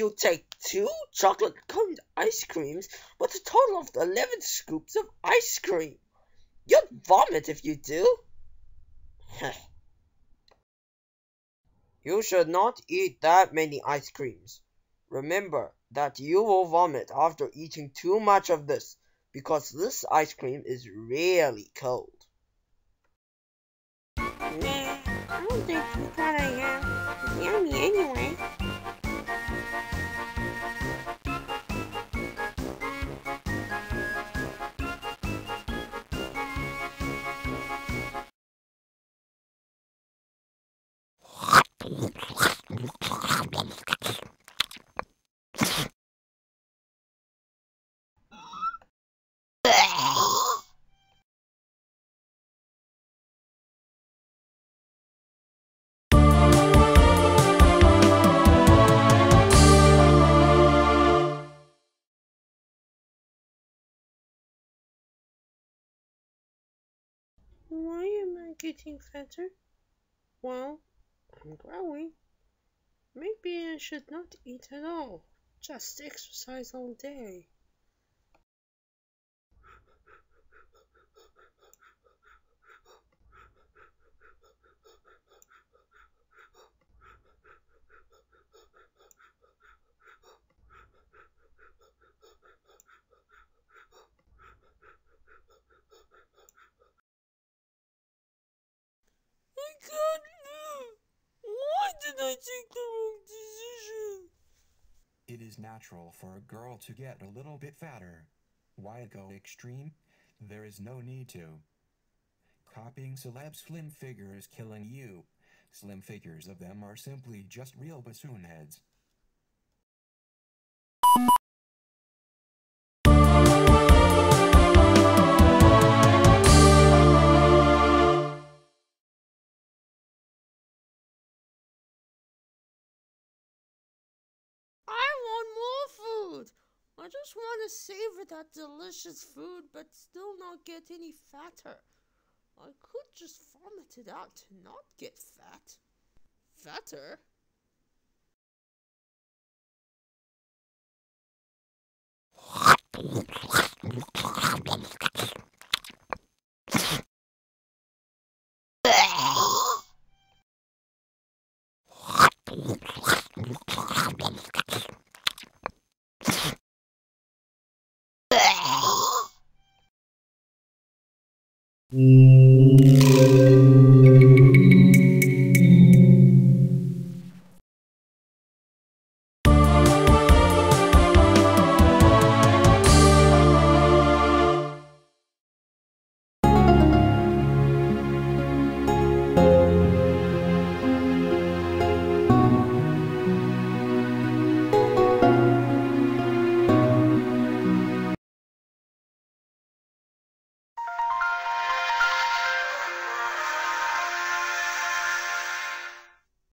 you take 2 chocolate-covered ice creams with a total of 11 scoops of ice cream. You'd vomit if you do. You should not eat that many ice creams. Remember that you will vomit after eating too much of this, because this ice cream is really cold. Nah, I don't think you thought I have. It's yummy anyway. Why am I getting fatter? Well, I'm growing. Maybe I should not eat at all. Just exercise all day. I can't move. Why did I take the wrong decision? It is natural for a girl to get a little bit fatter. Why go extreme? There is no need to. Copying celeb slim figure is killing you. Slim figures of them are simply just real bassoon heads. I want more food. I just want to savor that delicious food but still not get any fatter. I could just vomit it out to not get fat. Fatter?